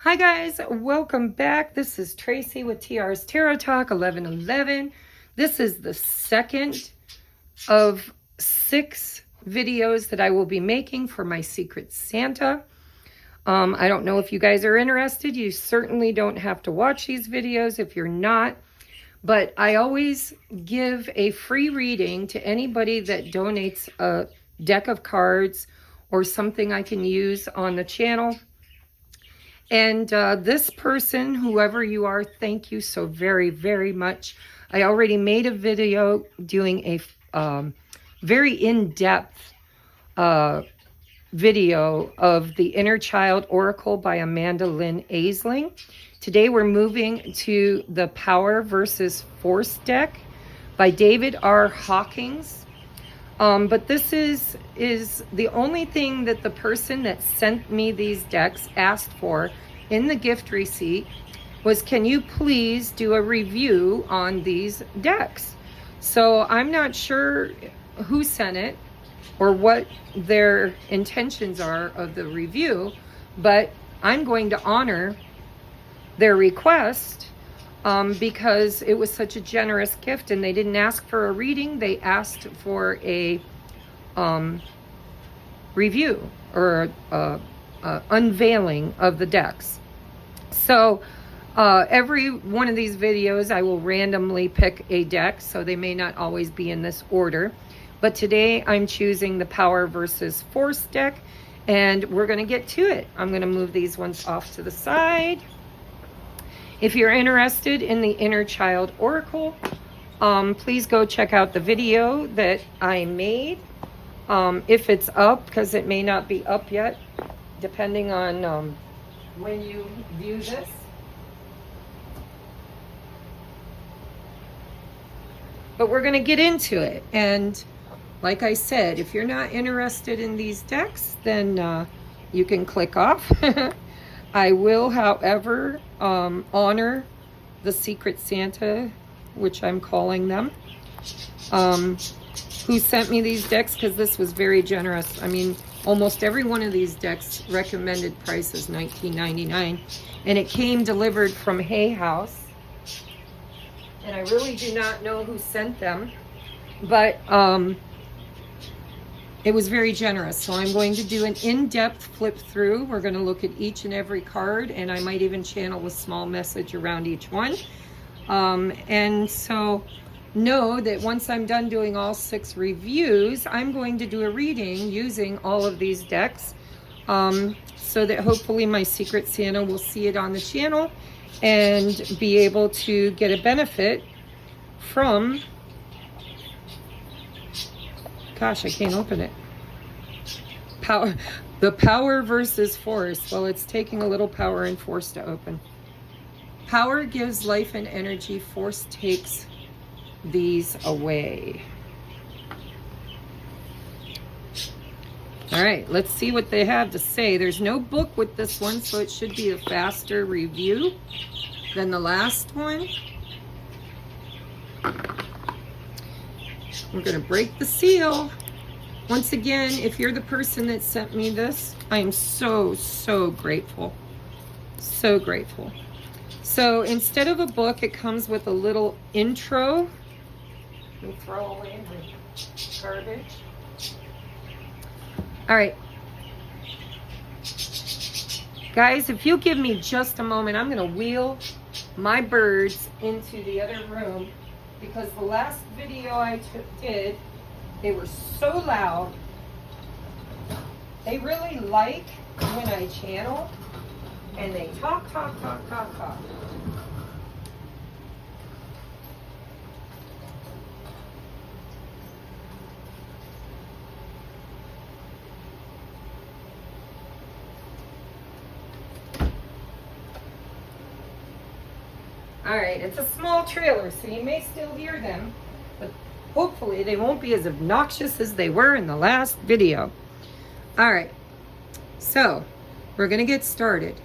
Hi guys, welcome back. This is Tracy with TR's Tarot Talk 1111. This is the second of 6 videos that I will be making for my Secret Santa. I don't know if you guys are interested. You certainly don't have to watch these videos if you're not. But I always give a free reading to anybody that donates a deck of cards or something I can use on the channel. And this person, whoever you are, thank you so very, very much. I already made a video doing a very in-depth video of the Inner Child Oracle by Amanda Lynn Aisling. Today we're moving to the Power versus Force deck by David R. Hawkins. But this is the only thing that the person that sent me these decks asked for in the gift receipt was, can you please do a review on these decks? So I'm not sure who sent it or what their intentions are of the review, but I'm going to honor their request because it was such a generous gift, and they didn't ask for a reading. They asked for a review or unveiling of the decks. So every one of these videos I will randomly pick a deck, so they may not always be in this order. But today I'm choosing the Power versus Force deck, and we're going to get to it. I'm going to move these ones off to the side. If you're interested in the Inner Child Oracle, please go check out the video that I made. If it's up, because it may not be up yet, depending on when you view this. But we're going to get into it. And like I said, if you're not interested in these decks, then you can click off. I will, however, honor the Secret Santa, which I'm calling them, who sent me these decks, because this was very generous. I mean, almost every one of these decks recommended price is $19.99, and it came delivered from Hay House. And I really do not know who sent them, but it was very generous. So I'm going to do an in-depth flip through. We're going to look at each and every card, and I might even channel a small message around each one. And so know that once I'm done doing all 6 reviews, I'm going to do a reading using all of these decks, so that hopefully my Secret Santa will see it on the channel and be able to get a benefit from... Gosh, I can't open it. The Power versus Force. Well, it's taking a little power and force to open. Power gives life and energy. Force takes these away. All right, let's see what they have to say. There's no book with this one, so it should be a faster review than the last one. We're going to break the seal. Once again, if you're the person that sent me this, I am so, so grateful. So grateful. So instead of a book, it comes with a little intro. Let me throw away the garbage. All right. Guys, if you give me just a moment, I'm going to wheel my birds into the other room, because the last video I did, they were so loud. They really like when I channel, and they talk. All right, it's a small trailer, so you may still hear them, but hopefully they won't be as obnoxious as they were in the last video. All right, so we're going to get started.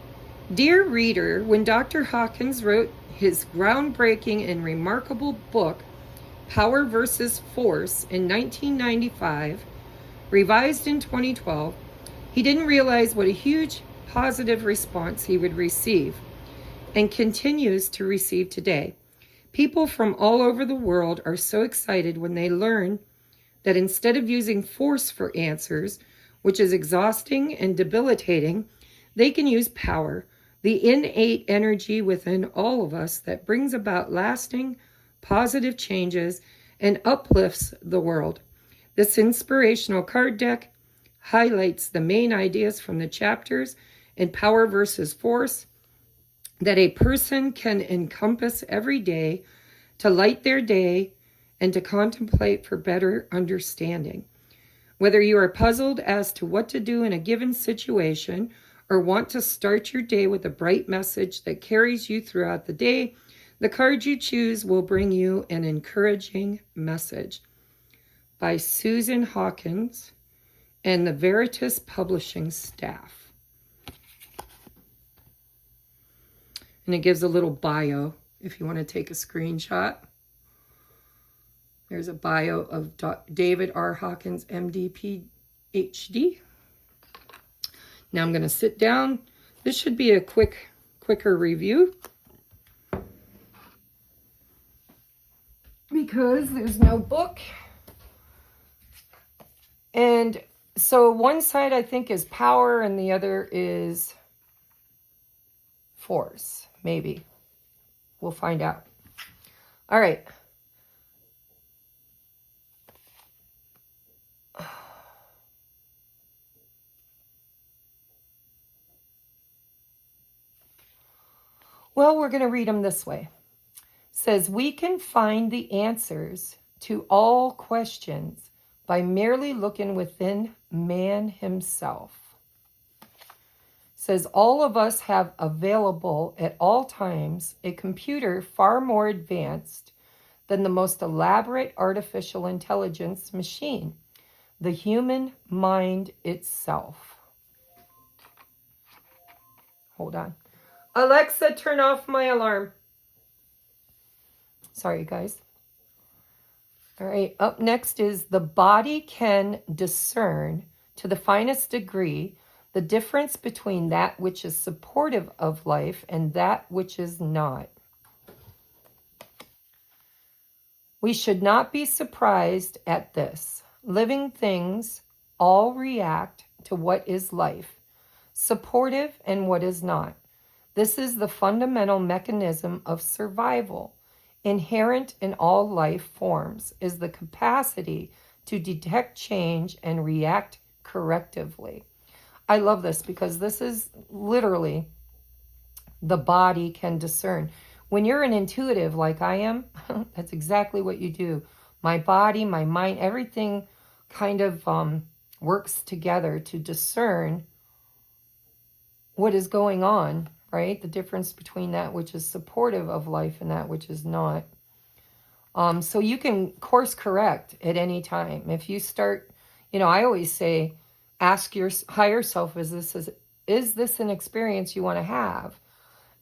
Dear reader, when Dr. Hawkins wrote his groundbreaking and remarkable book, Power versus Force, in 1995, revised in 2012, he didn't realize what a huge positive response he would receive and continues to receive today. People from all over the world are so excited when they learn that instead of using force for answers, which is exhausting and debilitating, they can use power, the innate energy within all of us that brings about lasting, positive changes and uplifts the world. This inspirational card deck highlights the main ideas from the chapters in Power versus Force that a person can encompass every day to light their day and to contemplate for better understanding. Whether you are puzzled as to what to do in a given situation or want to start your day with a bright message that carries you throughout the day, the card you choose will bring you an encouraging message. By Susan Hawkins and the Veritas Publishing staff. And it gives a little bio if you want to take a screenshot. There's a bio of David R. Hawkins, MD, PhD. Now I'm going to sit down. This should be a quicker review, because there's no book. And so one side I think is power and the other is force. Maybe. We'll find out. All right. Well, we're going to read them this way. It says, we can find the answers to all questions by merely looking within man himself. Says all of us have available at all times a computer far more advanced than the most elaborate artificial intelligence machine, the human mind itself. Hold on. Alexa, turn off my alarm. Sorry, guys. All right, up next is the body can discern to the finest degree the difference between that which is supportive of life and that which is not. We should not be surprised at this. Living things all react to what is life, supportive and what is not. This is the fundamental mechanism of survival. Inherent in all life forms is the capacity to detect change and react correctively. I love this because this is literally the body can discern. When you're an intuitive like I am, that's exactly what you do. My body, my mind, everything kind of works together to discern what is going on, right? The difference between that which is supportive of life and that which is not. So you can course correct at any time. If you start, I always say, ask your higher self, is this an experience you want to have?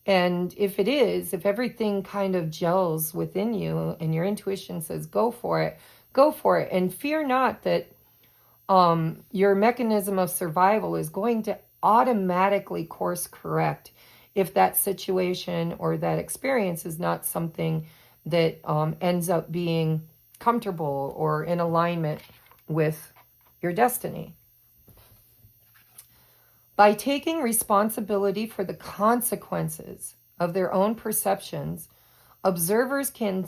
And if it is, if everything kind of gels within you and your intuition says, go for it, go for it. And fear not that your mechanism of survival is going to automatically course correct if that situation or that experience is not something that ends up being comfortable or in alignment with your destiny. By taking responsibility for the consequences of their own perceptions, observers can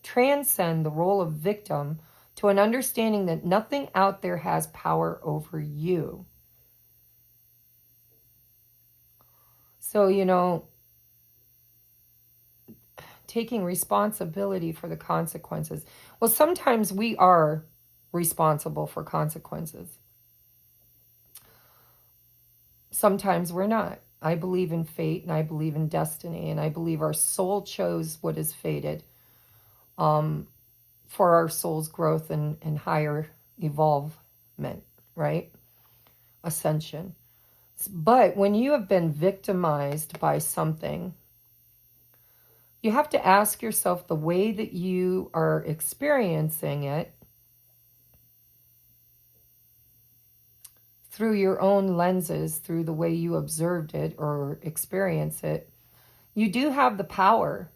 transcend the role of victim to an understanding that nothing out there has power over you. So, taking responsibility for the consequences. Well, sometimes we are responsible for consequences. Sometimes we're not. I believe in fate and I believe in destiny, and I believe our soul chose what is fated for our soul's growth and higher evolvement, right? Ascension. But when you have been victimized by something, you have to ask yourself the way that you are experiencing it through your own lenses, through the way you observed it or experience it, you do have the power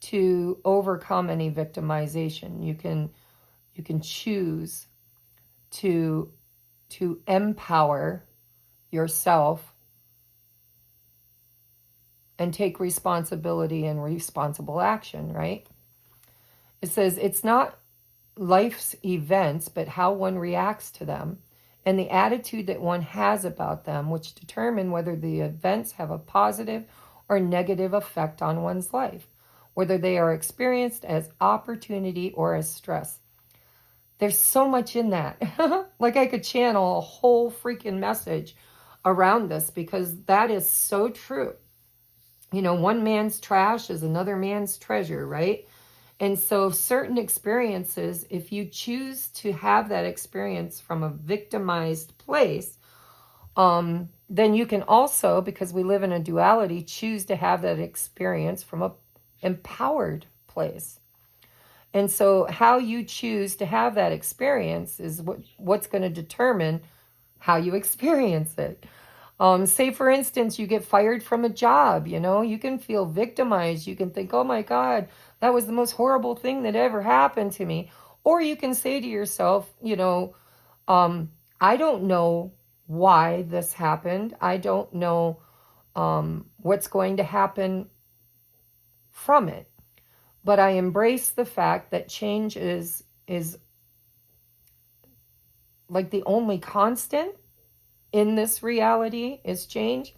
to overcome any victimization. You can choose to empower yourself and take responsibility and responsible action, right? It says it's not life's events, but how one reacts to them and the attitude that one has about them, which determine whether the events have a positive or negative effect on one's life, whether they are experienced as opportunity or as stress. There's so much in that. Like I could channel a whole freaking message around this because that is so true. You know, one man's trash is another man's treasure, right? And so certain experiences, if you choose to have that experience from a victimized place, then you can also, because we live in a duality, choose to have that experience from a empowered place. And so how you choose to have that experience is what's going to determine how you experience it. Say, for instance, you get fired from a job, you know, you can feel victimized. You can think, oh my God, that was the most horrible thing that ever happened to me. Or you can say to yourself, you know, I don't know why this happened. I don't know what's going to happen from it. But I embrace the fact that change is like the only constant in this reality is change.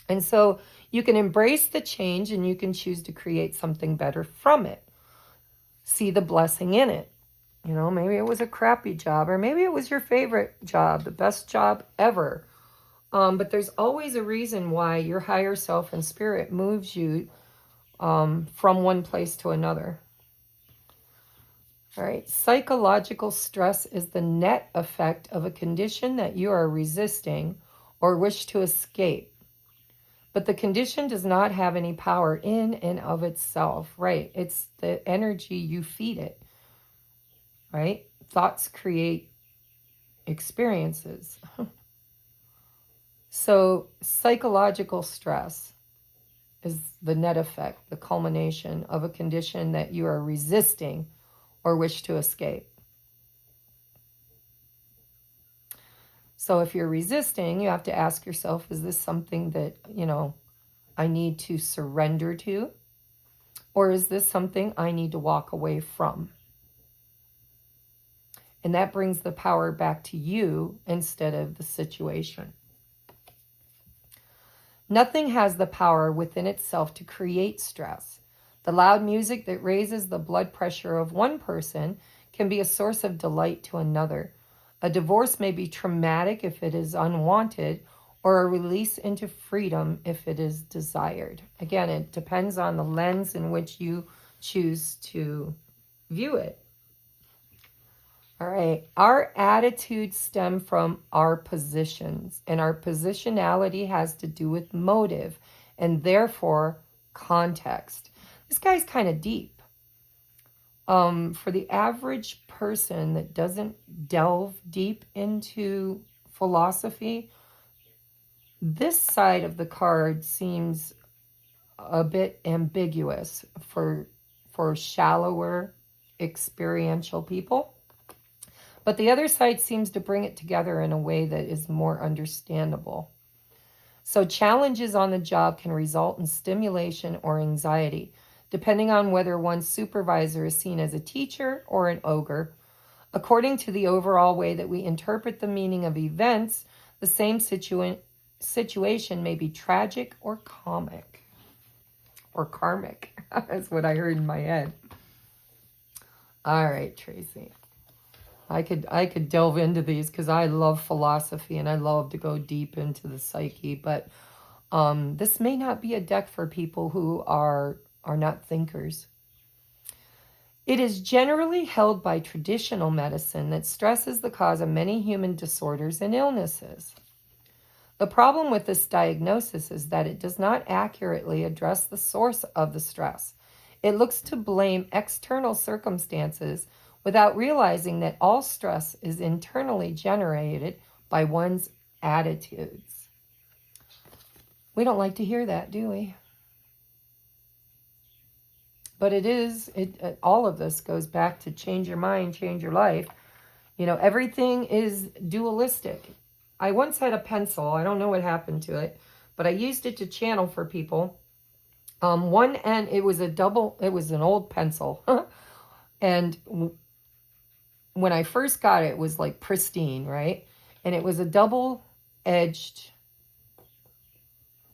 And so you can embrace the change and you can choose to create something better from it. See the blessing in it. You know, maybe it was a crappy job, or maybe it was your favorite job, the best job ever. But there's always a reason why your higher self and spirit moves you from one place to another. All right. Psychological stress is the net effect of a condition that you are resisting or wish to escape. But the condition does not have any power in and of itself, right? It's the energy you feed it, right? Thoughts create experiences. So psychological stress is the net effect, the culmination of a condition that you are resisting or wish to escape. So if you're resisting, you have to ask yourself, is this something that, you know, I need to surrender to? Or is this something I need to walk away from? And that brings the power back to you instead of the situation. Nothing has the power within itself to create stress. The loud music that raises the blood pressure of one person can be a source of delight to another. A divorce may be traumatic if it is unwanted, or a release into freedom if it is desired. Again, it depends on the lens in which you choose to view it. All right, our attitudes stem from our positions, and our positionality has to do with motive and therefore context. This guy's kind of deep. For the average person that doesn't delve deep into philosophy, this side of the card seems a bit ambiguous for shallower experiential people. But the other side seems to bring it together in a way that is more understandable. So challenges on the job can result in stimulation or anxiety, depending on whether one's supervisor is seen as a teacher or an ogre. According to the overall way that we interpret the meaning of events, the same situation may be tragic or comic. Or karmic, is what I heard in my head. All right, Tracy. I could delve into these because I love philosophy and I love to go deep into the psyche, but this may not be a deck for people who are not thinkers. It is generally held by traditional medicine that stress is the cause of many human disorders and illnesses. The problem with this diagnosis is that it does not accurately address the source of the stress. It looks to blame external circumstances without realizing that all stress is internally generated by one's attitudes. We don't like to hear that, do we? But all of this goes back to change your mind, change your life. You know, everything is dualistic. I once had a pencil. I don't know what happened to it, but I used it to channel for people. One end, it was an old pencil. And when I first got it, it was like pristine, right? And it was a double-edged,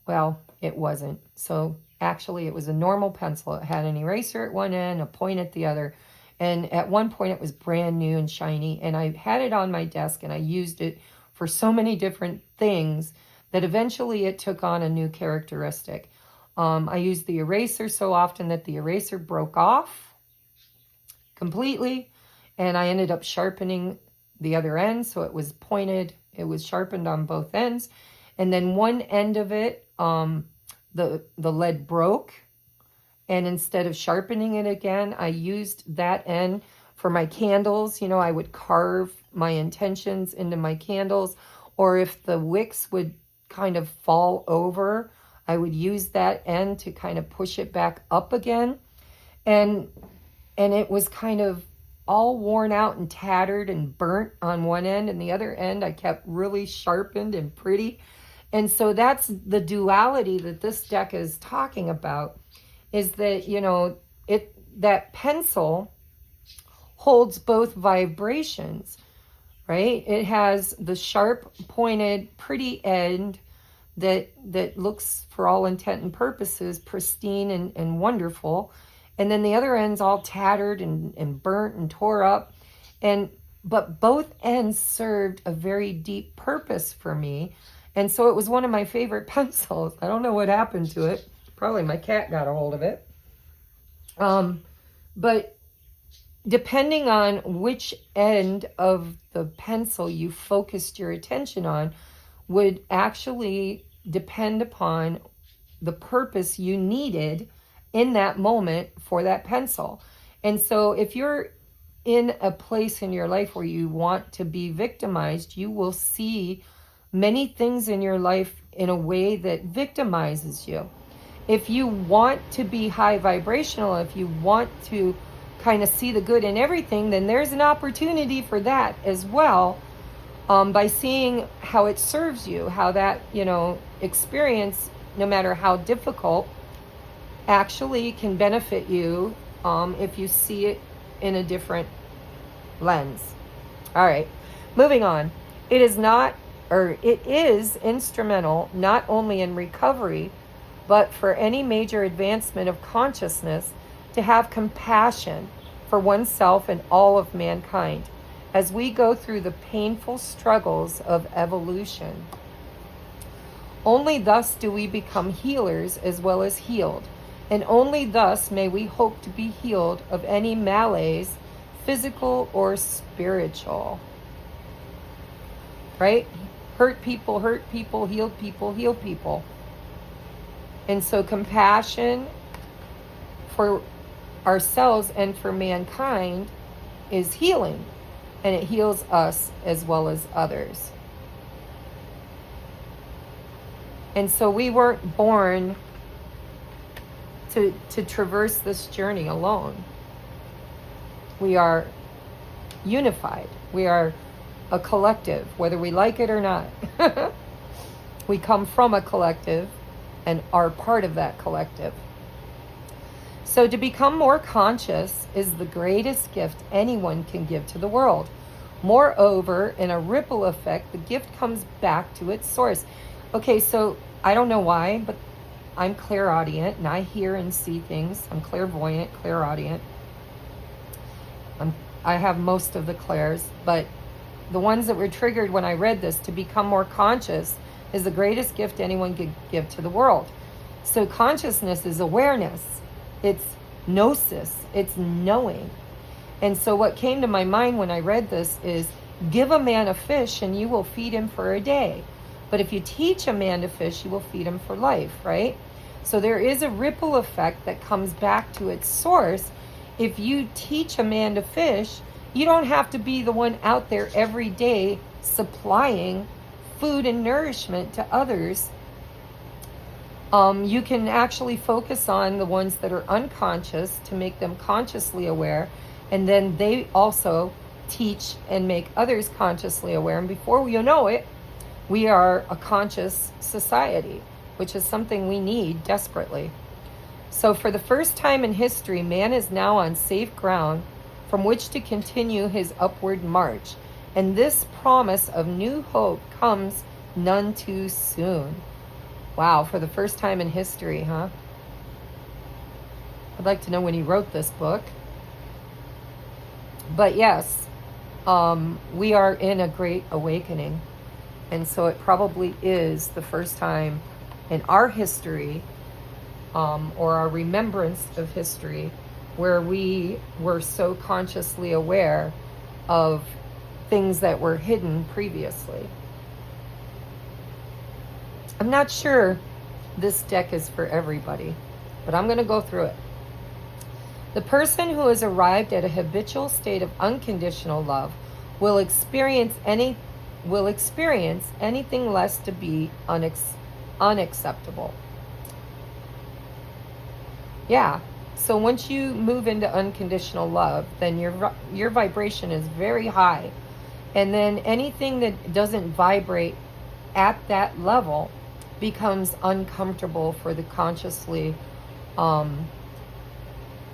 well, it wasn't. So actually it was a normal pencil. It had an eraser at one end, a point at the other. And at one point it was brand new and shiny. And I had it on my desk and I used it for so many different things that eventually it took on a new characteristic. I used the eraser so often that the eraser broke off completely. And I ended up sharpening the other end. So it was pointed, it was sharpened on both ends. And then one end of it, the lead broke. And instead of sharpening it again, I used that end for my candles. You know, I would carve my intentions into my candles. Or if the wicks would kind of fall over, I would use that end to kind of push it back up again. And it was kind of all worn out and tattered and burnt on one end. And the other end I kept really sharpened and pretty. And so that's the duality that this deck is talking about, is that, you know, that pencil holds both vibrations, right? It has the sharp, pointed, pretty end that looks, for all intent and purposes, pristine and wonderful. And then the other end's all tattered and burnt and tore up. But both ends served a very deep purpose for me. And so it was one of my favorite pencils. I don't know what happened to it. Probably my cat got a hold of it. But depending on which end of the pencil you focused your attention on would actually depend upon the purpose you needed in that moment for that pencil. And so if you're in a place in your life where you want to be victimized, you will see many things in your life in a way that victimizes you. If you want to be high vibrational, if you want to kind of see the good in everything, then there's an opportunity for that as well, by seeing how it serves you, how that, you know, experience, no matter how difficult, actually can benefit you if you see it in a different lens. All right, moving on. It is instrumental not only in recovery, but for any major advancement of consciousness, to have compassion for oneself and all of mankind as we go through the painful struggles of evolution. Only thus do we become healers as well as healed, and only thus may we hope to be healed of any malaise, physical or spiritual. Right? Hurt people, heal people, heal people. And so compassion for ourselves and for mankind is healing, and it heals us as well as others. And so we weren't born to traverse this journey alone. We are unified. We are a collective, whether we like it or not. We come from a collective and are part of that collective. So to become more conscious is the greatest gift anyone can give to the world. Moreover, in a ripple effect, the gift comes back to its source. Okay, so I don't know why, but I'm clairaudient and I hear and see things. I'm clairvoyant, clairaudient. I have most of the clairs, but the ones that were triggered when I read this, to become more conscious is the greatest gift anyone could give to the world. So consciousness is awareness. It's gnosis. It's knowing. And so what came to my mind when I read this is, give a man a fish and you will feed him for a day. But if you teach a man to fish, you will feed him for life, right? So there is a ripple effect that comes back to its source. If you teach a man to fish, You don't have to be the one out there every day supplying food and nourishment to others. You can actually focus on the ones that are unconscious to make them consciously aware, and then they also teach and make others consciously aware. And before you know it, we are a conscious society, which is something we need desperately. So for the first time in history, man is now on safe ground from which to continue his upward march. And this promise of new hope comes none too soon. Wow, for the first time in history, huh? I'd like to know when he wrote this book. But yes, we are in a great awakening. And so it probably is the first time in our history, or our remembrance of history, where we were so consciously aware of things that were hidden previously. I'm not sure this deck is for everybody, but I'm going to go through it. The person who has arrived at a habitual state of unconditional love will experience anything less to be unacceptable. Yeah. So once you move into unconditional love, then your vibration is very high. And then anything that doesn't vibrate at that level becomes uncomfortable for the consciously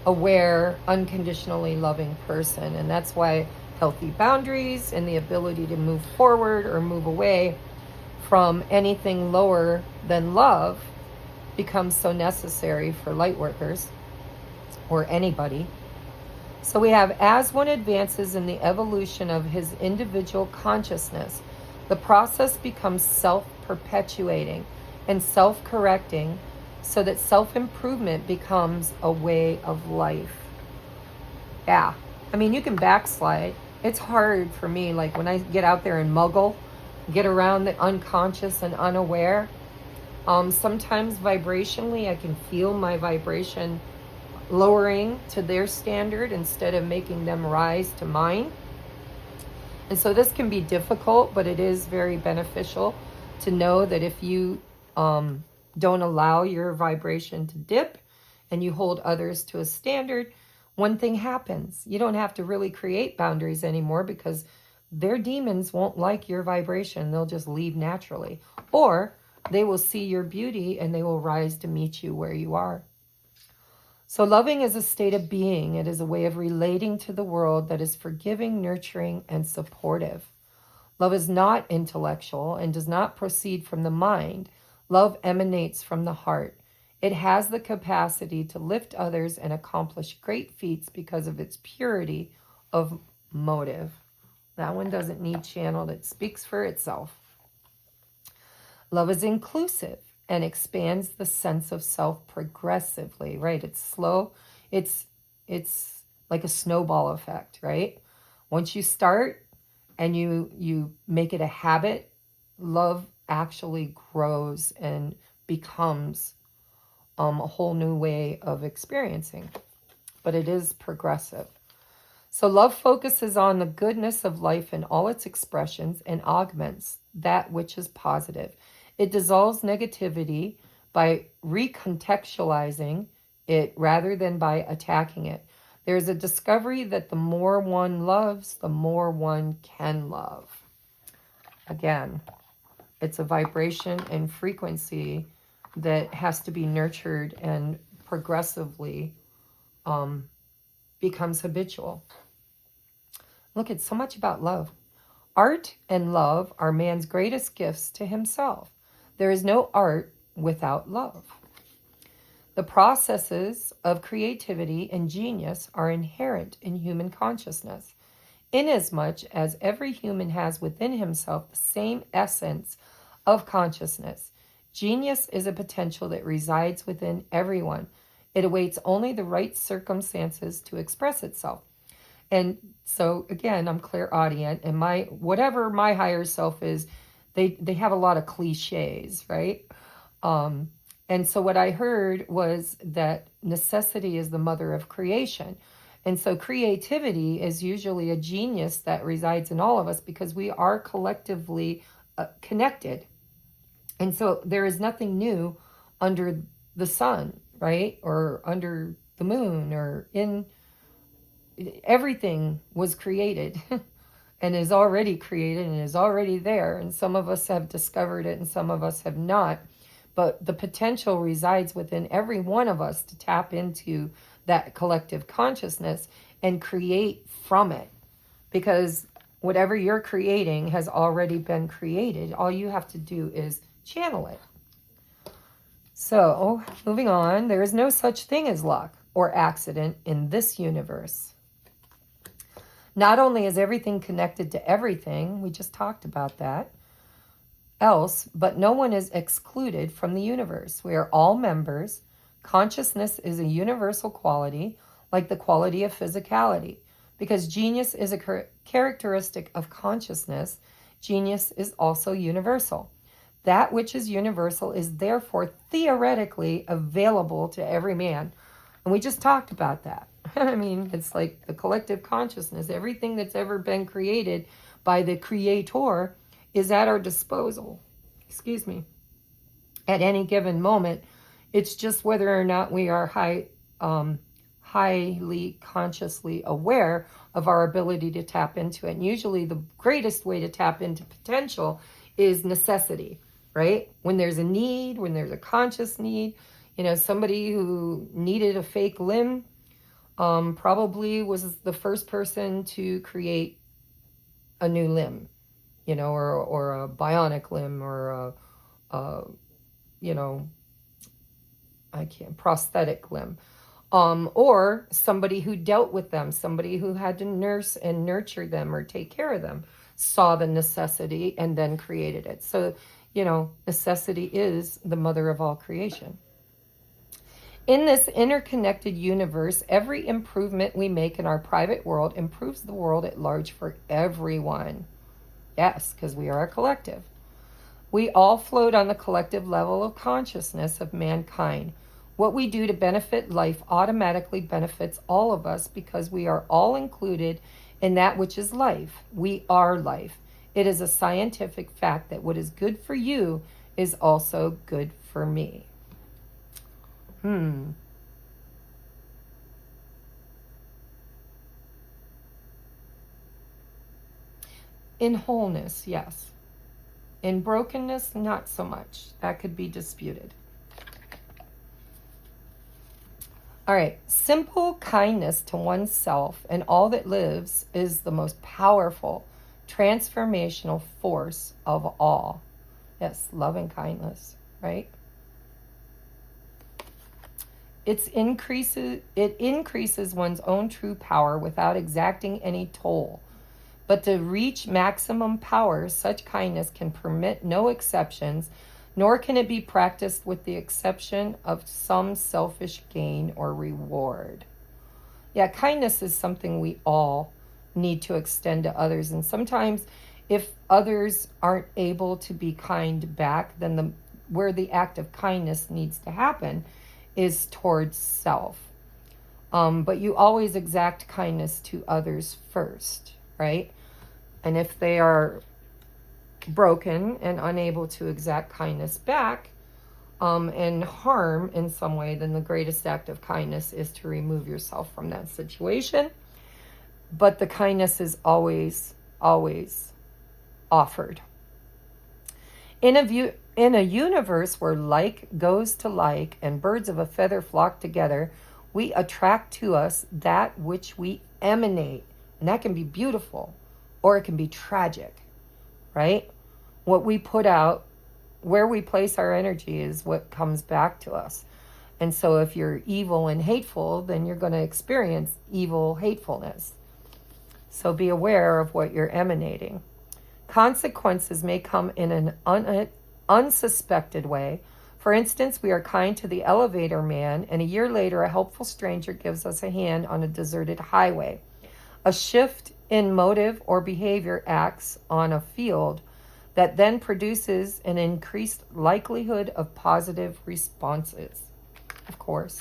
aware, unconditionally loving person. And that's why healthy boundaries and the ability to move forward or move away from anything lower than love becomes so necessary for light workers or anybody. So we have, as one advances in the evolution of his individual consciousness, the process becomes self-perpetuating and self-correcting, so that self-improvement becomes a way of life. Yeah, I mean, you can backslide. It's hard for me, like when I get out there and muggle, get around the unconscious and unaware. Sometimes vibrationally, I can feel my vibration lowering to their standard instead of making them rise to mine. And so this can be difficult, but it is very beneficial to know that if you don't allow your vibration to dip and you hold others to a standard, one thing happens. You don't have to really create boundaries anymore because their demons won't like your vibration. They'll just leave naturally. Or they will see your beauty and they will rise to meet you where you are. So loving is a state of being. It is a way of relating to the world that is forgiving, nurturing, and supportive. Love is not intellectual and does not proceed from the mind. Love emanates from the heart. It has the capacity to lift others and accomplish great feats because of its purity of motive. That one doesn't need channeled. It speaks for itself. Love is inclusive and expands the sense of self progressively, right? It's slow. It's like a snowball effect, right? Once you start and you make it a habit, love actually grows and becomes a whole new way of experiencing. But it is progressive. So love focuses on the goodness of life in all its expressions and augments that which is positive. It dissolves negativity by recontextualizing it rather than by attacking it. There's a discovery that the more one loves, the more one can love. Again, it's a vibration and frequency that has to be nurtured and progressively becomes habitual. Look, it's so much about love. Art and love are man's greatest gifts to himself. There is no art without love. The processes of creativity and genius are inherent in human consciousness, inasmuch as every human has within himself the same essence of consciousness. Genius is a potential that resides within everyone. It awaits only the right circumstances to express itself. And so, again, I'm clairaudient, and whatever my higher self is, they have a lot of cliches, right? And so what I heard was that necessity is the mother of creation. And so creativity is usually a genius that resides in all of us because we are collectively connected. And so there is nothing new under the sun, right? Or under the moon, or in everything was created and is already created and is already there. And some of us have discovered it and some of us have not. But the potential resides within every one of us to tap into that collective consciousness and create from it. Because whatever you're creating has already been created. All you have to do is channel it. So, moving on, there is no such thing as luck or accident in this universe. Not only is everything connected to everything, we just talked about that, else, but no one is excluded from the universe. We are all members. Consciousness is a universal quality, like the quality of physicality. Because genius is a characteristic of consciousness, genius is also universal. That which is universal is therefore theoretically available to every man. And we just talked about that. I mean, it's like the collective consciousness. Everything that's ever been created by the Creator is at our disposal. Excuse me. At any given moment. It's just whether or not we are highly consciously aware of our ability to tap into it. And usually the greatest way to tap into potential is necessity, right? When there's a need, when there's a conscious need, you know, somebody who needed a fake limb probably was the first person to create a new limb, you know, or a bionic limb, or prosthetic limb. Or somebody who dealt with them, somebody who had to nurse and nurture them or take care of them, saw the necessity and then created it. So, you know, necessity is the mother of all creation. In this interconnected universe, every improvement we make in our private world improves the world at large for everyone. Yes, because we are a collective. We all float on the collective level of consciousness of mankind. What we do to benefit life automatically benefits all of us because we are all included in that which is life. We are life. It is a scientific fact that what is good for you is also good for me. In wholeness, yes. In brokenness, not so much. That could be disputed. All right. Simple kindness to oneself and all that lives is the most powerful transformational force of all. Yes, love and kindness, right? It increases one's own true power without exacting any toll. But to reach maximum power, such kindness can permit no exceptions, nor can it be practiced with the exception of some selfish gain or reward. Yeah, kindness is something we all need to extend to others. And sometimes if others aren't able to be kind back, then where the act of kindness needs to happen is towards self. But you always exact kindness to others first, right? And if they are broken and unable to exact kindness back and harm in some way, then the greatest act of kindness is to remove yourself from that situation. But the kindness is always, always offered. In a universe where like goes to like and birds of a feather flock together, we attract to us that which we emanate. And that can be beautiful or it can be tragic, right? What we put out, where we place our energy is what comes back to us. And so if you're evil and hateful, then you're going to experience evil hatefulness. So be aware of what you're emanating. Consequences may come in an unsuspected way. For instance, we are kind to the elevator man, and a year later, a helpful stranger gives us a hand on a deserted highway. A shift in motive or behavior acts on a field that then produces an increased likelihood of positive responses, of course.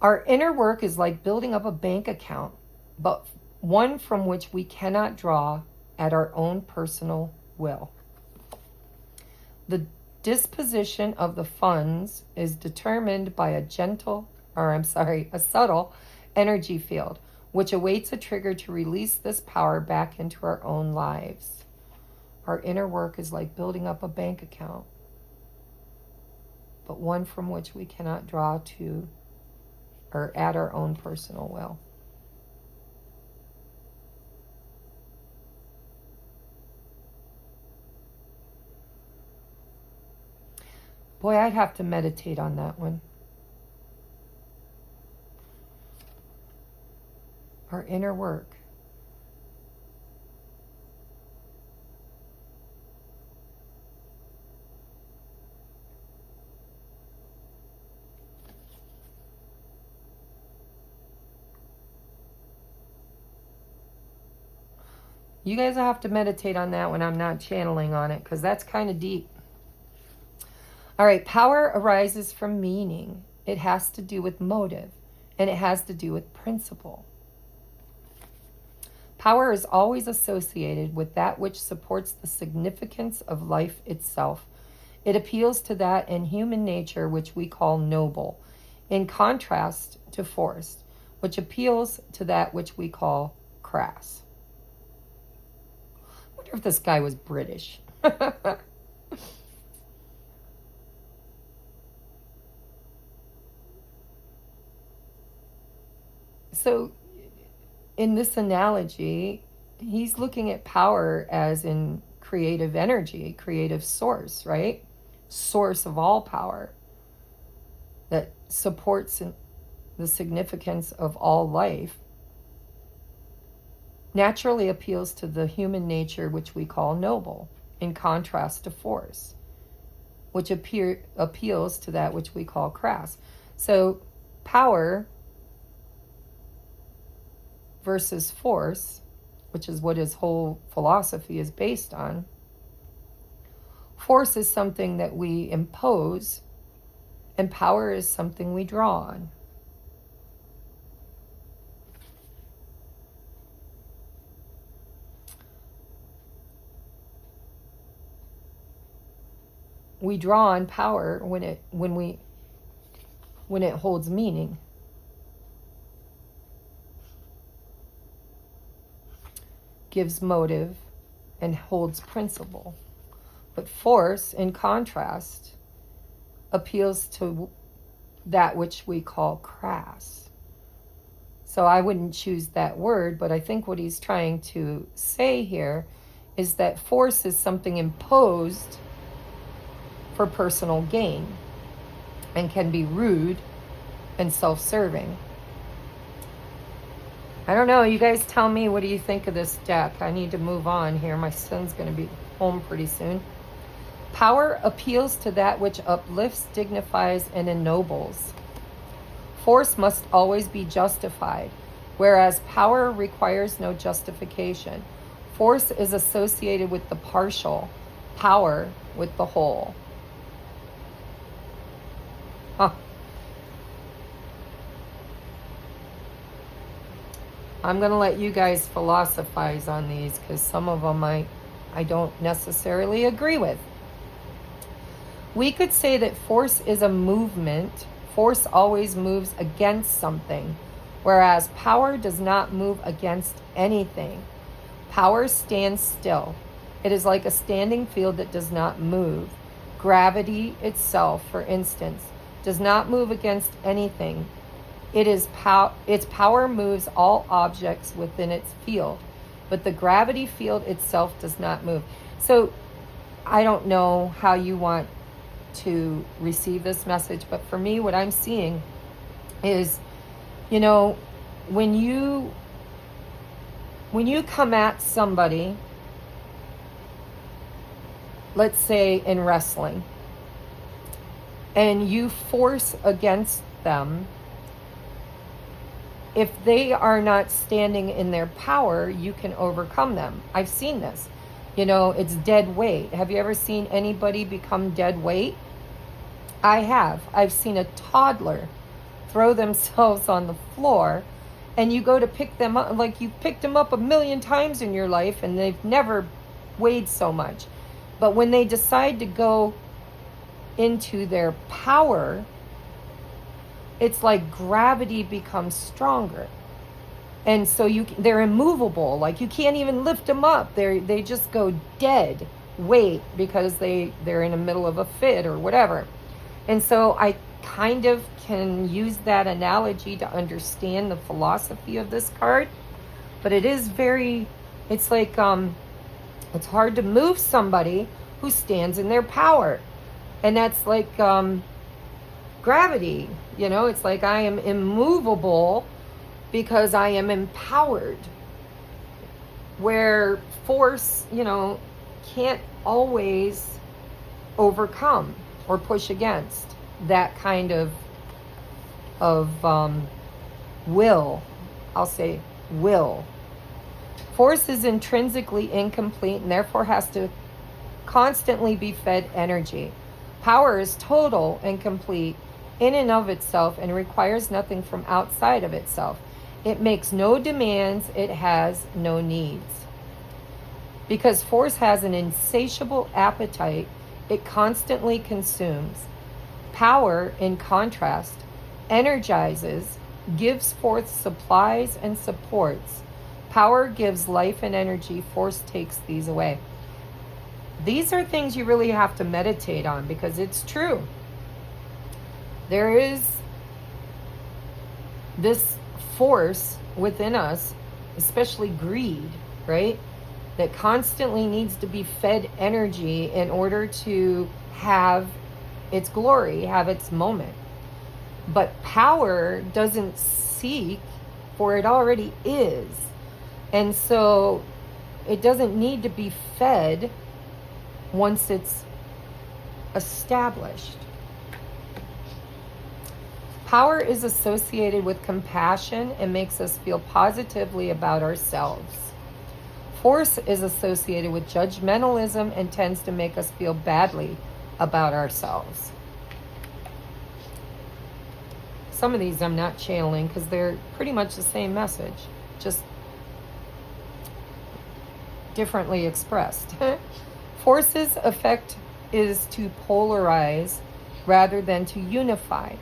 Our inner work is like building up a bank account, but one from which we cannot draw at our own personal will. The disposition of the funds is determined by a subtle energy field, which awaits a trigger to release this power back into our own lives. Our inner work is like building up a bank account, but one from which we cannot draw to or at our own personal will. Boy, I'd have to meditate on that one. Our inner work. You guys will have to meditate on that when I'm not channeling on it, because that's kind of deep. All right, power arises from meaning. It has to do with motive, and it has to do with principle. Power is always associated with that which supports the significance of life itself. It appeals to that in human nature which we call noble, in contrast to force, which appeals to that which we call crass. I wonder if this guy was British. So in this analogy, he's looking at power as in creative energy, creative source, right? Source of all power that supports the significance of all life. Naturally appeals to the human nature which we call noble, in contrast to force, which appeals to that which we call crass. So power versus force, which is what his whole philosophy is based on. Force is something that we impose, and power is something we draw on. We draw on power when it holds meaning. Gives motive and holds principle. But force, in contrast, appeals to that which we call crass. So I wouldn't choose that word, but I think what he's trying to say here is that force is something imposed for personal gain and can be rude and self-serving. I don't know. You guys tell me, what do you think of this deck? I need to move on here. My son's going to be home pretty soon. Power appeals to that which uplifts, dignifies, and ennobles. Force must always be justified, whereas power requires no justification. Force is associated with the partial, power with the whole. Huh. I'm going to let you guys philosophize on these, because some of them I don't necessarily agree with. We could say that force is a movement. Force always moves against something, whereas power does not move against anything. Power stands still. It is like a standing field that does not move. Gravity itself, for instance, does not move against anything. Its power moves all objects within its field, but the gravity field itself does not move. So I don't know how you want to receive this message, but for me, what I'm seeing is, when you come at somebody, let's say in wrestling, and you force against them, if they are not standing in their power, you can overcome them. I've seen this. It's dead weight. Have you ever seen anybody become dead weight? I have. I've seen a toddler throw themselves on the floor, and you go to pick them up, like you picked them up 1,000,000 times in your life and they've never weighed so much. But when they decide to go into their power, it's like gravity becomes stronger. And so they're immovable. Like you can't even lift them up. They just go dead weight because they're in the middle of a fit or whatever. And so I kind of can use that analogy to understand the philosophy of this card. But it is it's like, it's hard to move somebody who stands in their power. And that's like gravity, it's like I am immovable because I am empowered. Where force, can't always overcome or push against that kind of will. I'll say will. Force is intrinsically incomplete and therefore has to constantly be fed energy. Power is total and complete in and of itself and requires nothing from outside of itself. It makes no demands, it has no needs. Because force has an insatiable appetite, it constantly consumes. Power, in contrast, energizes, gives forth supplies and supports. Power gives life and energy, force takes these away. These are things you really have to meditate on because it's true. There is this force within us, especially greed, right? That constantly needs to be fed energy in order to have its glory, have its moment. But power doesn't seek, for it already is. And so it doesn't need to be fed once it's established. Power is associated with compassion and makes us feel positively about ourselves. Force is associated with judgmentalism and tends to make us feel badly about ourselves. Some of these I'm not channeling because they're pretty much the same message, just differently expressed. Force's effect is to polarize rather than to unify.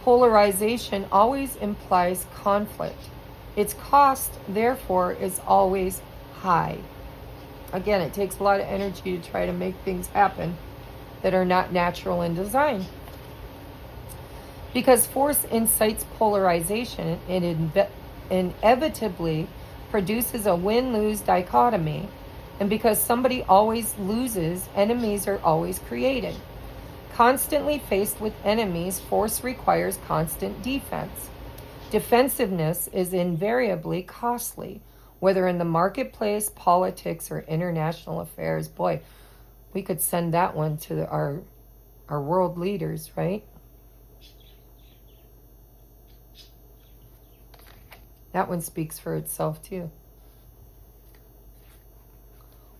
Polarization always implies conflict. Its cost, therefore, is always high. Again, it takes a lot of energy to try to make things happen that are not natural in design. Because force incites polarization, it inevitably produces a win-lose dichotomy. And because somebody always loses, enemies are always created. Constantly faced with enemies, force requires constant defense. Defensiveness is invariably costly, whether in the marketplace, politics, or international affairs. Boy, we could send that one to our world leaders, right? That one speaks for itself too.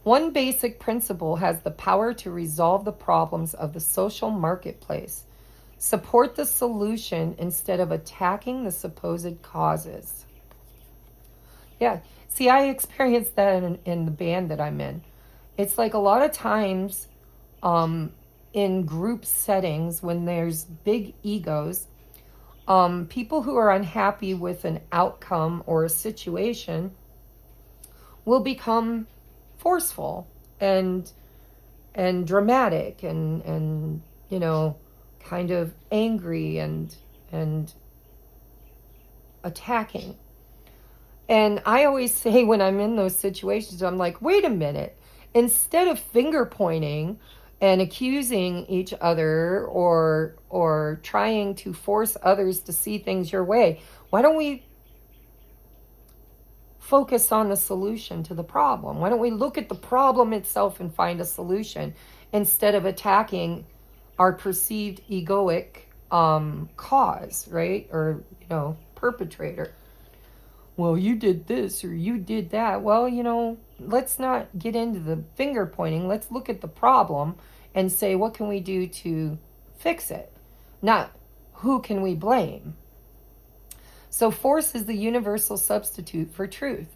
One basic principle has the power to resolve the problems of the social marketplace. Support the solution instead of attacking the supposed causes. Yeah, see, I experienced that in the band that I'm in. It's like a lot of times in group settings when there's big egos, people who are unhappy with an outcome or a situation will become forceful and dramatic and kind of angry and attacking. And I always say when I'm in those situations, I'm like, wait a minute. Instead of finger pointing and accusing each other or trying to force others to see things your way, why don't we focus on the solution to the problem? Why don't we look at the problem itself and find a solution instead of attacking our perceived egoic cause, right? Or, perpetrator. Well, you did this or you did that. Well, let's not get into the finger pointing. Let's look at the problem and say, what can we do to fix it? Not who can we blame, So force is the universal substitute for truth.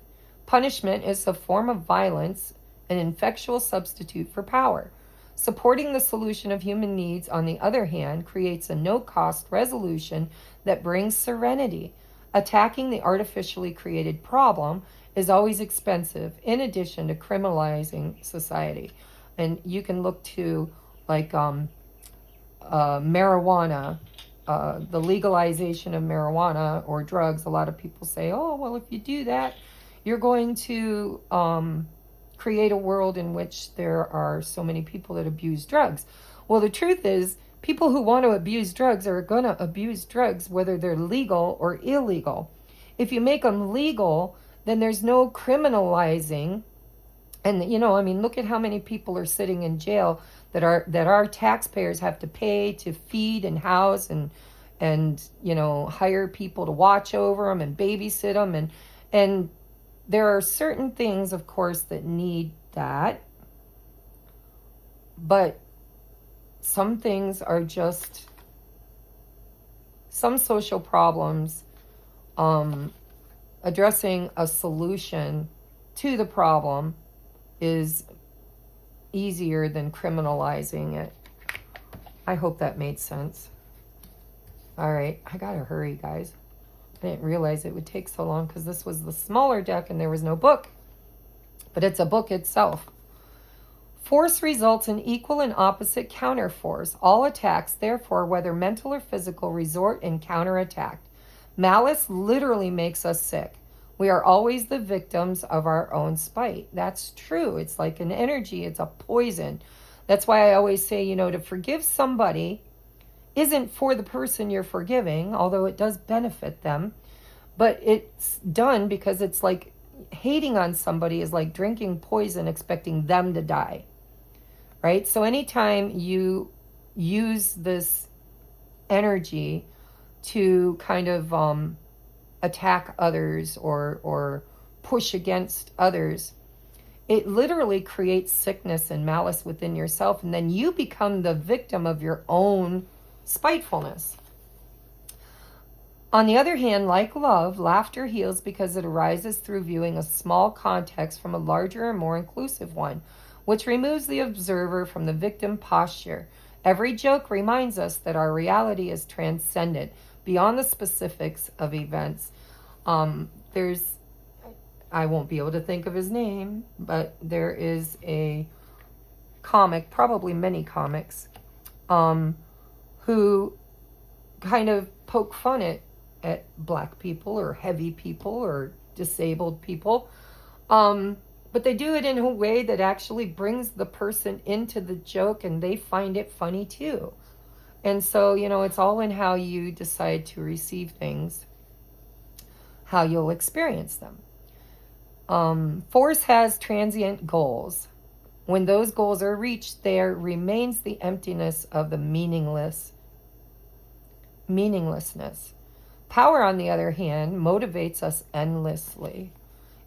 Punishment is a form of violence, an effectual substitute for power. Supporting the solution of human needs, on the other hand, creates a no-cost resolution that brings serenity. Attacking the artificially created problem is always expensive, in addition to criminalizing society. And you can look to like marijuana, the legalization of marijuana or drugs. A lot of people say, oh, well, if you do that, you're going to create a world in which there are so many people that abuse drugs. Well, the truth is, people who want to abuse drugs are going to abuse drugs, whether they're legal or illegal. If you make them legal, then there's no criminalizing. And, you know, I mean, look at how many people are sitting in jail that our taxpayers have to pay to feed and house and you know, hire people to watch over them and babysit them. And there are certain things, of course, that need that. But some things are just, some social problems, addressing a solution to the problem is easier than criminalizing it. I hope that made sense. All right, I gotta hurry, guys. I didn't realize it would take so long because this was the smaller deck and there was no book. But it's a book itself. Force results in equal and opposite counterforce. All attacks, therefore, whether mental or physical, resort in counterattack. Malice literally makes us sick. We are always the victims of our own spite. That's true. It's like an energy. It's a poison. That's why I always say, you know, to forgive somebody isn't for the person you're forgiving, although it does benefit them. But it's done because it's like hating on somebody is like drinking poison expecting them to die. Right? So anytime you use this energy to kind of attack others or push against others, it literally creates sickness and malice within yourself, and then you become the victim of your own spitefulness. On the other hand, like love, laughter heals because it arises through viewing a small context from a larger and more inclusive one, which removes the observer from the victim posture. Every joke reminds us that our reality is transcendent, beyond the specifics of events. I won't be able to think of his name, but there is a comic, probably many comics, who kind of poke fun at black people or heavy people or disabled people. But they do it in a way that actually brings the person into the joke and they find it funny too. And so, you know, it's all in how you decide to receive things, how you'll experience them. Force has transient goals. When those goals are reached, there remains the emptiness of the meaninglessness. Power, on the other hand, motivates us endlessly.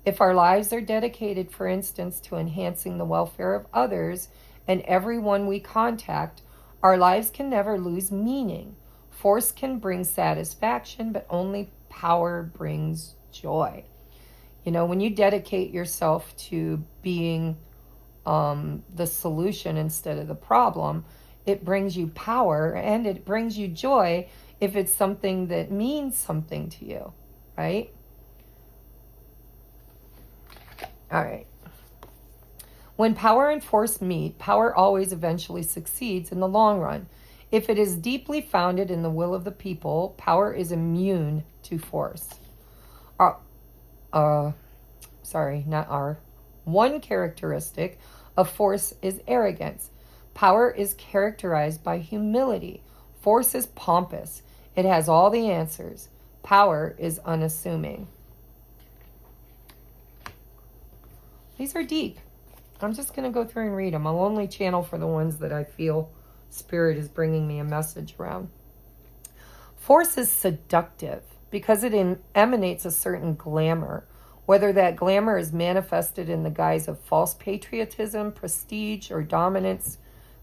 If our lives are dedicated, for instance, to enhancing the welfare of others and everyone we contact, our lives can never lose meaning. Force can bring satisfaction, but only power brings joy. You know, when you dedicate yourself to being the solution instead of the problem, it brings you power and it brings you joy if it's something that means something to you, right? All right. When power and force meet, power always eventually succeeds in the long run. If it is deeply founded in the will of the people, power is immune to force. One characteristic of force is arrogance. Power is characterized by humility. Force is pompous. It has all the answers. Power is unassuming. These are deep. I'm just going to go through and read them. I'll only channel for the ones that I feel Spirit is bringing me a message around. Force is seductive because it emanates a certain glamour, whether that glamour is manifested in the guise of false patriotism, prestige, or dominance.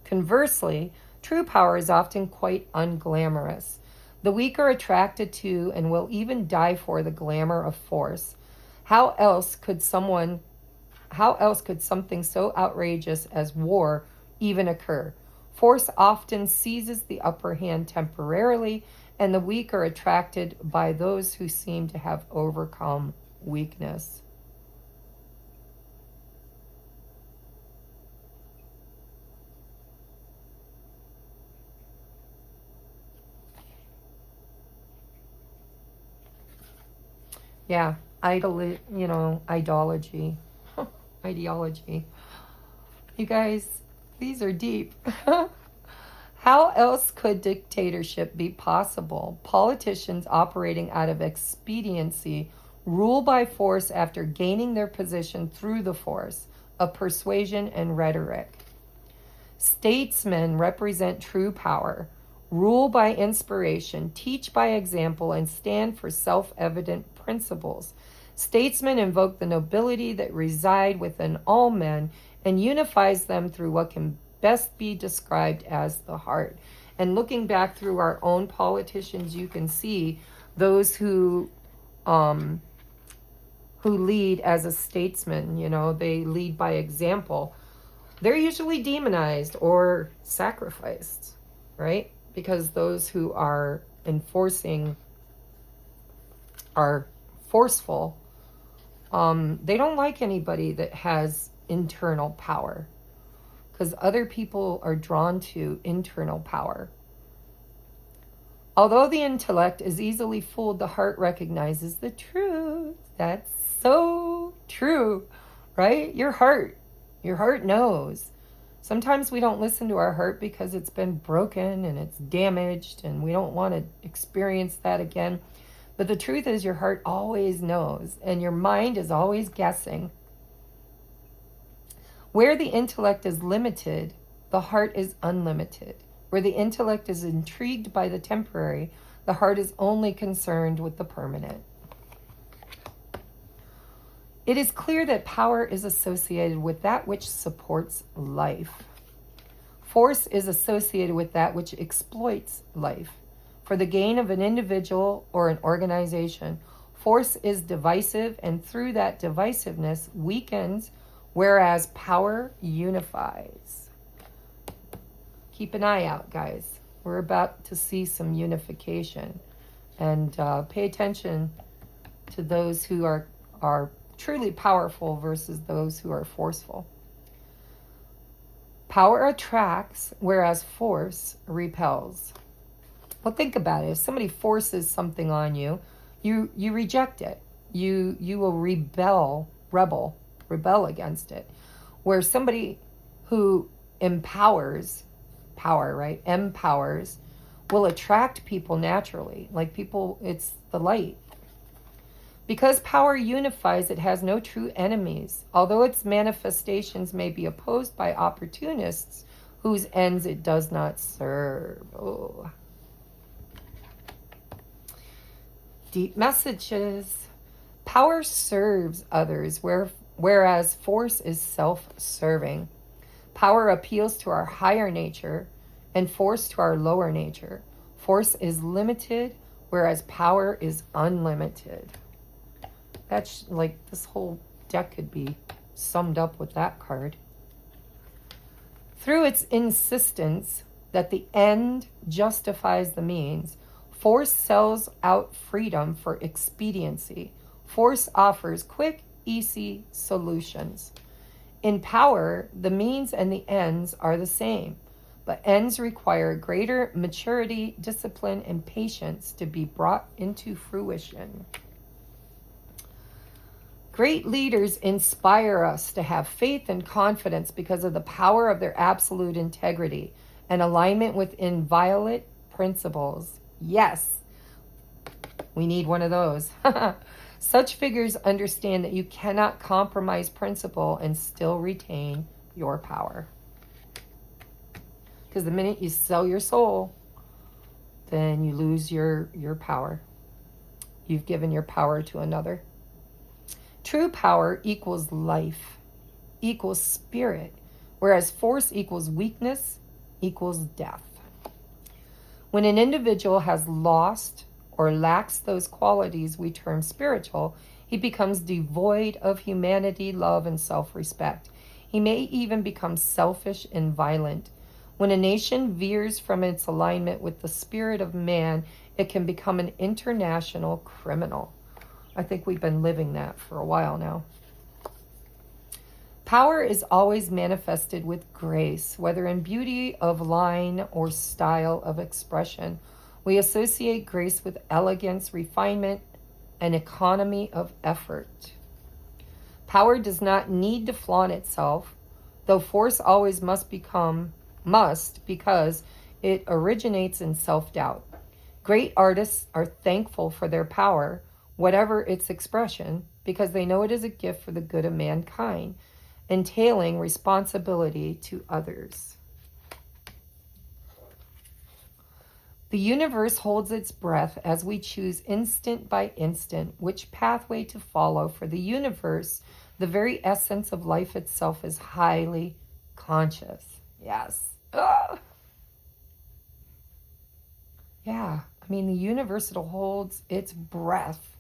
Conversely, true power is often quite unglamorous. The weak are attracted to and will even die for the glamour of force. How else could something so outrageous as war even occur? Force often seizes the upper hand temporarily, and the weak are attracted by those who seem to have overcome weakness. Yeah, ideology. Ideology. You guys, these are deep. How else could dictatorship be possible? Politicians operating out of expediency rule by force after gaining their position through the force of persuasion and rhetoric. Statesmen represent true power, rule by inspiration, teach by example, and stand for self-evident principles. Statesmen invoke the nobility that reside within all men and unifies them through what can best be described as the heart. And looking back through our own politicians, you can see those who lead as a statesman. They lead by example. They're usually demonized or sacrificed, right? Because those who are enforcing are forceful. They don't like anybody that has internal power, because other people are drawn to internal power. Although the intellect is easily fooled, the heart recognizes the truth. That's so true, right? Your heart knows. Sometimes we don't listen to our heart because it's been broken and it's damaged and we don't want to experience that again. But the truth is, your heart always knows, and your mind is always guessing. Where the intellect is limited, the heart is unlimited. Where the intellect is intrigued by the temporary, the heart is only concerned with the permanent. It is clear that power is associated with that which supports life. Force is associated with that which exploits life. For the gain of an individual or an organization, force is divisive, and through that divisiveness weakens, whereas power unifies. Keep an eye out, guys. We're about to see some unification. And pay attention to those who are truly powerful versus those who are forceful. Power attracts, whereas force repels. Well, think about it. If somebody forces something on you, you reject it. You will rebel against it. Where somebody who empowers, power, right? Empowers, will attract people naturally. Like people, it's the light. Because power unifies, it has no true enemies, although its manifestations may be opposed by opportunists whose ends it does not serve. Oh. Deep messages. Power serves others, whereas force is self-serving. Power appeals to our higher nature and force to our lower nature. Force is limited, whereas power is unlimited. That's like, this whole deck could be summed up with that card. Through its insistence that the end justifies the means, force sells out freedom for expediency. Force offers quick, easy solutions. In power, the means and the ends are the same, but ends require greater maturity, discipline, and patience to be brought into fruition. Great leaders inspire us to have faith and confidence because of the power of their absolute integrity and alignment with inviolate principles. Yes, we need one of those. Such figures understand that you cannot compromise principle and still retain your power. Because the minute you sell your soul, then you lose your power. You've given your power to another. True power equals life, equals spirit, whereas force equals weakness, equals death. When an individual has lost or lacks those qualities we term spiritual, he becomes devoid of humanity, love, and self-respect. He may even become selfish and violent. When a nation veers from its alignment with the spirit of man, it can become an international criminal. I think we've been living that for a while now. Power is always manifested with grace, whether in beauty of line or style of expression. We associate grace with elegance, refinement, and economy of effort. Power does not need to flaunt itself, though force always must because it originates in self-doubt. Great artists are thankful for their power, whatever its expression, because they know it is a gift for the good of mankind, entailing responsibility to others. The universe holds its breath as we choose instant by instant which pathway to follow. For the universe, the very essence of life itself is highly conscious. Yes. Ugh. Yeah, I mean, the universe holds its breath,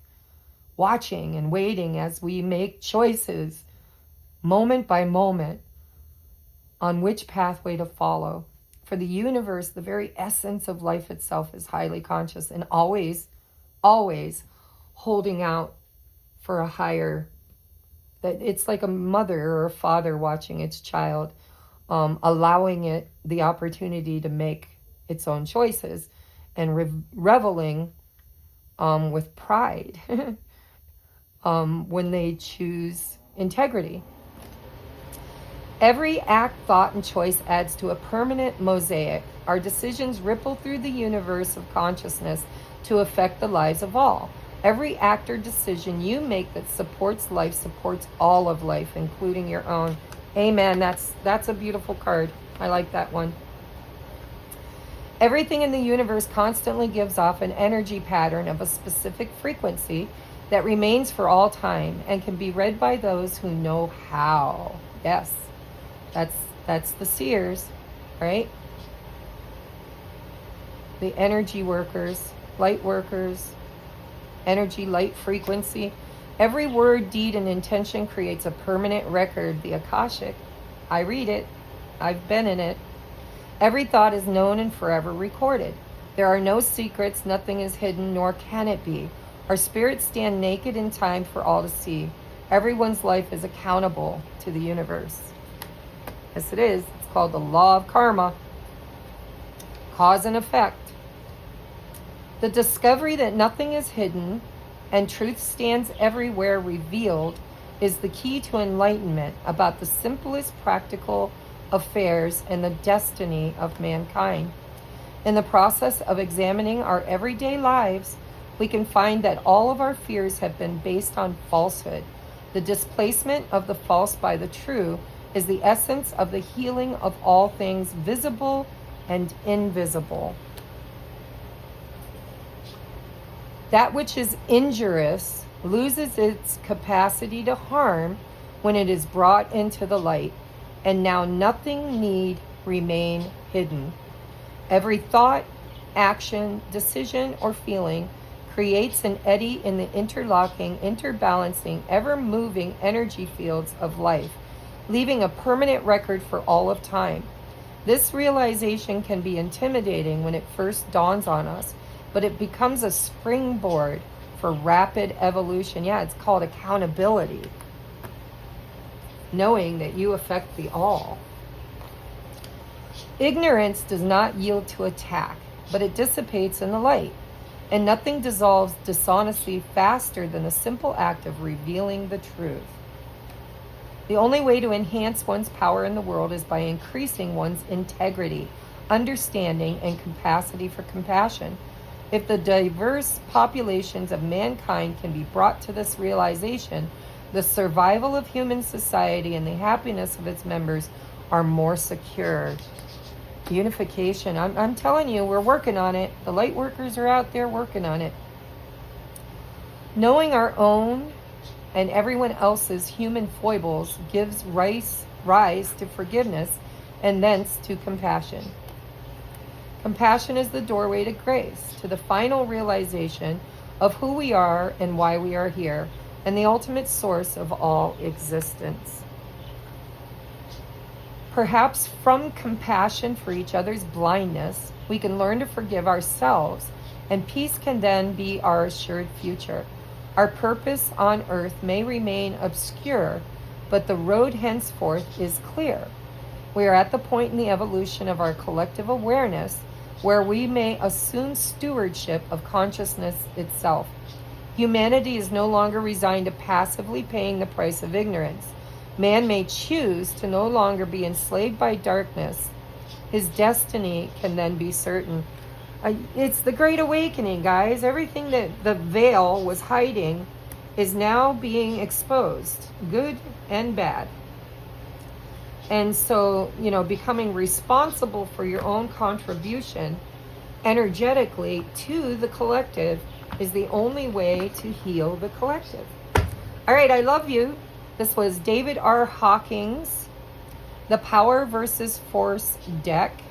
watching and waiting as we make choices, moment by moment, on which pathway to follow. For the universe, the very essence of life itself is highly conscious and always, always holding out for a higher, that it's like a mother or a father watching its child, allowing it the opportunity to make its own choices and reveling with pride when they choose integrity. Every act, thought, and choice adds to a permanent mosaic. Our decisions ripple through the universe of consciousness to affect the lives of all. Every act or decision you make that supports life supports all of life, including your own. Amen. That's a beautiful card. I like that one. Everything in the universe constantly gives off an energy pattern of a specific frequency that remains for all time and can be read by those who know how. Yes. That's the seers, right? The energy workers, light workers, energy, light, frequency. Every word, deed, and intention creates a permanent record, the Akashic. I read it. I've been in it. Every thought is known and forever recorded. There are no secrets, nothing is hidden, nor can it be. Our spirits stand naked in time for all to see. Everyone's life is accountable to the universe. Yes, it is. It's called the law of karma. Cause and effect. The discovery that nothing is hidden and truth stands everywhere revealed is the key to enlightenment about the simplest practical affairs and the destiny of mankind. In the process of examining our everyday lives, we can find that all of our fears have been based on falsehood. The displacement of the false by the true is the essence of the healing of all things visible and invisible. That which is injurious loses its capacity to harm when it is brought into the light, and now nothing need remain hidden. Every thought, action, decision, or feeling creates an eddy in the interlocking, interbalancing, ever-moving energy fields of life, leaving a permanent record for all of time. This realization can be intimidating when it first dawns on us, but it becomes a springboard for rapid evolution. Yeah, it's called accountability. Knowing that you affect the all. Ignorance does not yield to attack, but it dissipates in the light. And nothing dissolves dishonesty faster than the simple act of revealing the truth. The only way to enhance one's power in the world is by increasing one's integrity, understanding, and capacity for compassion. If the diverse populations of mankind can be brought to this realization, the survival of human society and the happiness of its members are more secure. Unification. I'm telling you, we're working on it. The light workers are out there working on it. Knowing our own and everyone else's human foibles gives rise to forgiveness and thence to compassion. Compassion is the doorway to grace, to the final realization of who we are and why we are here, and the ultimate source of all existence. Perhaps from compassion for each other's blindness, we can learn to forgive ourselves, and peace can then be our assured future. Our purpose on earth may remain obscure, but the road henceforth is clear. We are at the point in the evolution of our collective awareness where we may assume stewardship of consciousness itself. Humanity is no longer resigned to passively paying the price of ignorance. Man may choose to no longer be enslaved by darkness. His destiny can then be certain. It's the Great Awakening, guys. Everything that the veil was hiding is now being exposed, good and bad. And so, you know, becoming responsible for your own contribution energetically to the collective is the only way to heal the collective. All right, I love you. This was David R. Hawkins, the Power versus Force deck.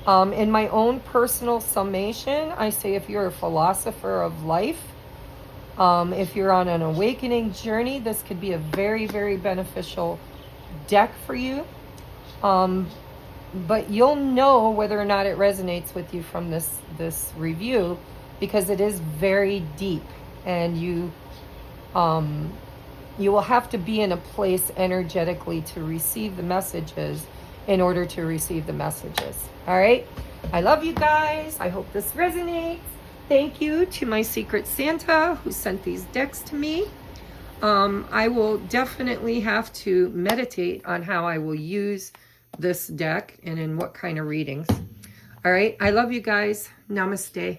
In my own personal summation, I say if you're a philosopher of life, if you're on an awakening journey, this could be a very, very beneficial deck for you. But you'll know whether or not it resonates with you from this review, because it is very deep, and you will have to be in a place energetically to receive the messages in order to receive the messages. All right. I love you guys. I hope this resonates. Thank you to my Secret Santa who sent these decks to me. I will definitely have to meditate on how I will use this deck and in what kind of readings. All right. I love you guys. Namaste.